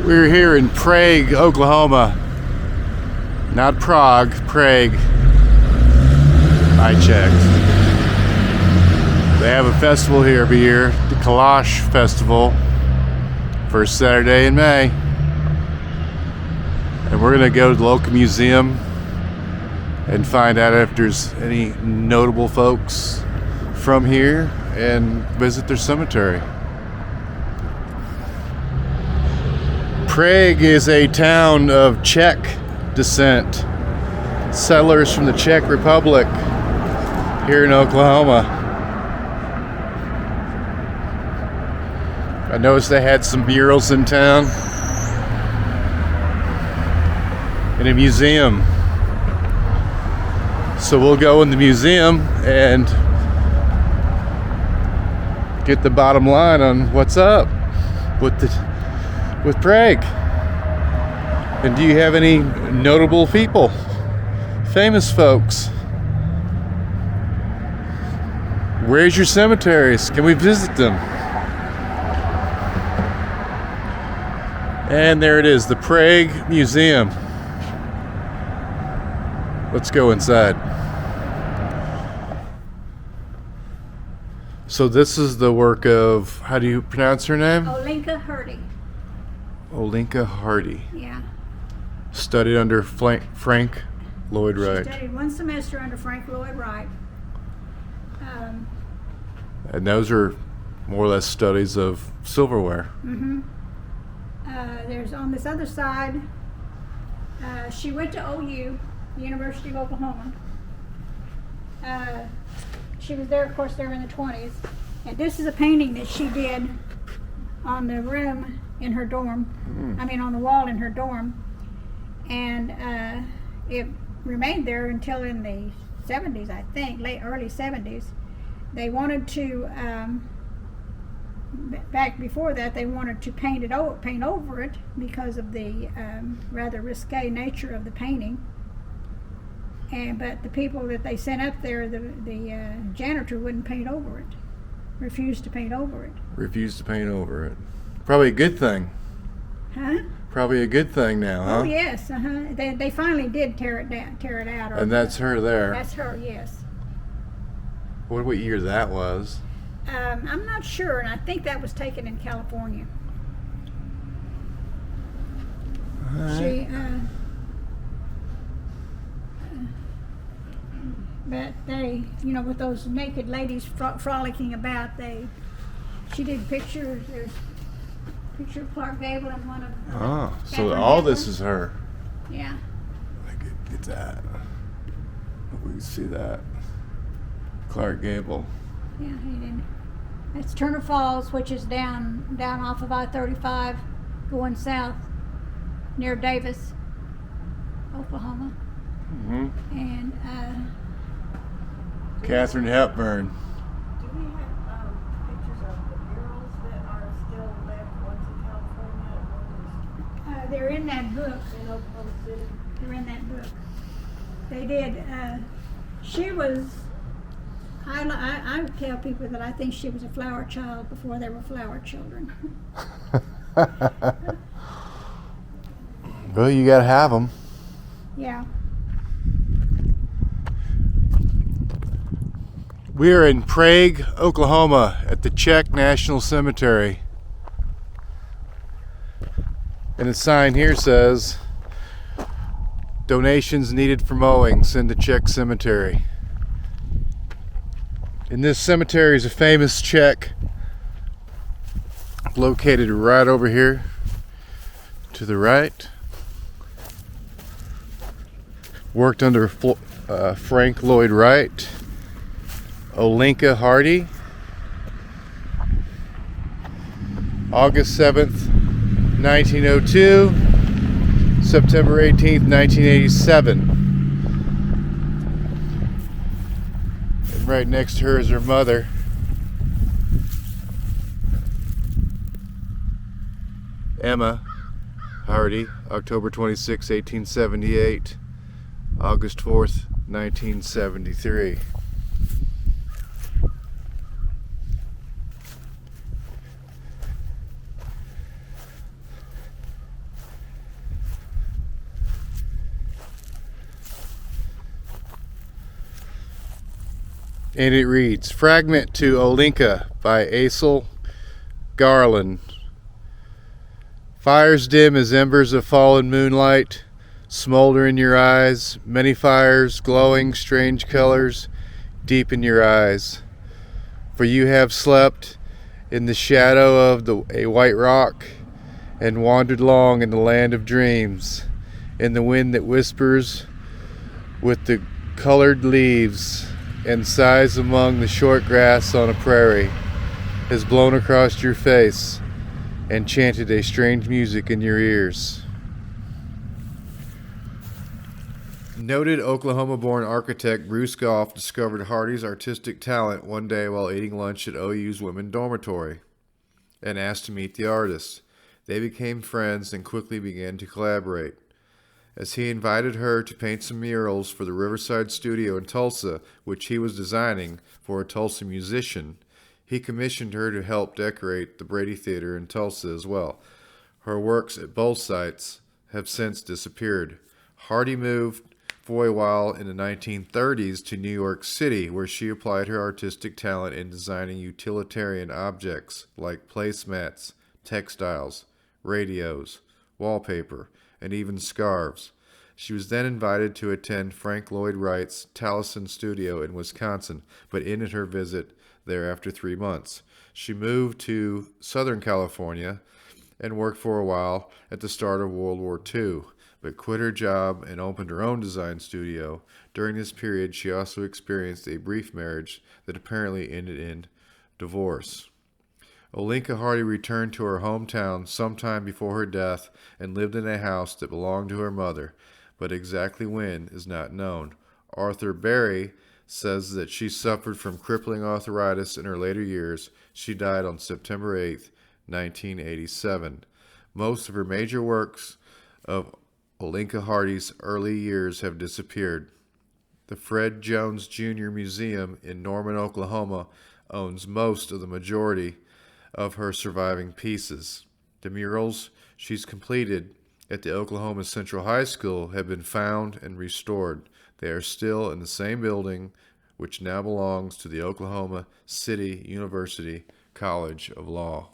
We're here in Prague, Oklahoma. Not Prague, Prague. I checked. They have a festival here every year, the Kalash Festival, first Saturday in May. And we're gonna go to the local museum and find out if there's any notable folks from here and visit their cemetery. Prague is a town of Czech descent, settlers from the Czech Republic here in Oklahoma. I noticed they had some murals in town and a museum. So we'll go in the museum and get the bottom line on what's up with Prague. And do you have any notable people, famous folks? Where's your cemeteries? Can we visit them? And there it is, the Prague Museum. Let's go inside. So this is the work of, how do you pronounce her name? Olinka Hrdy. Olinka Hrdy. Yeah. Studied under Frank Llyod Wright. She studied one semester under Frank Llyod Wright. And those are more or less studies of silverware. Mm-hmm. There's on this other side, she went to OU, the University of Oklahoma. She was there, of course, there in the 20s. And this is a painting that she did on the room in her dorm. I mean, on the wall in her dorm. And it remained there until in the 70s, I think, early 70s. They wanted to, back before that, they wanted to paint over it because of the rather risque nature of the painting. But the people that they sent up there, the janitor wouldn't paint over it. Refused to paint over it. Refused to paint over it. Probably a good thing. Huh? Probably a good thing now, huh? Oh yes, They finally did tear it out. And that's her there. That's her, yes. What year that was? I'm not sure, and I think that was taken in California. She, but they, with those naked ladies frolicking about, she did pictures. There's a picture of Clark Gable and one of. Oh, so Catherine all Hepburn. this is her. Yeah. Get that. Hope we can see that. Clark Gable. Yeah, he did. That's Turner Falls, which is down off of I-35, going south near Davis, Oklahoma. Mm-hmm. And Catherine Hepburn. Do we have pictures of the murals that are still left once in California? they're in that book. In Oklahoma City? They're in that book. They did. She was. I tell people that I think she was a flower child before there were flower children. Well, you gotta have them. Yeah. We are in Prague, Oklahoma, at the Czech National Cemetery. And the sign here says, donations needed for mowing, send to Czech Cemetery. And this cemetery is a famous Czech, located right over here to the right. Worked under Frank Llyod Wright. Olinka Hrdy. August 7th, 1902. September 18th, 1987. And right next to her is her mother. Emma Hrdy, October 26, 1878. August 4th, 1973. And it reads, Fragment to Olinka by Aisel Garland. Fires dim as embers of fallen moonlight smolder in your eyes, many fires glowing strange colors deep in your eyes. For you have slept in the shadow of a white rock and wandered long in the land of dreams, in the wind that whispers with the colored leaves and sighs among the short grass on a prairie, has blown across your face and chanted a strange music in your ears. Noted Oklahoma-born architect Bruce Goff discovered Hrdy's artistic talent one day while eating lunch at OU's women's dormitory and asked to meet the artist. They became friends and quickly began to collaborate. As he invited her to paint some murals for the Riverside studio in Tulsa, which he was designing for a Tulsa musician, he commissioned her to help decorate the Brady Theater in Tulsa as well. Her works at both sites have since disappeared. Hrdy moved for a while in the 1930s to New York City, where she applied her artistic talent in designing utilitarian objects like placemats, textiles, radios, wallpaper, and even scarves. She was then invited to attend Frank Llyod Wright's Taliesin studio in Wisconsin, but ended her visit there after 3 months. She moved to Southern California and worked for a while at the start of World War II, but quit her job and opened her own design studio. During this period, she also experienced a brief marriage that apparently ended in divorce. Olinka Hrdy returned to her hometown sometime before her death and lived in a house that belonged to her mother, but exactly when is not known. Arthur Berry says that she suffered from crippling arthritis in her later years. She died on September 8, 1987. Most of her major works of Olinka Hrdy's early years have disappeared. The Fred Jones Jr. Museum in Norman, Oklahoma owns most of the majority of her surviving pieces. The murals she's completed at the Oklahoma Central High School have been found and restored. They are still in the same building, which now belongs to the Oklahoma City University College of Law.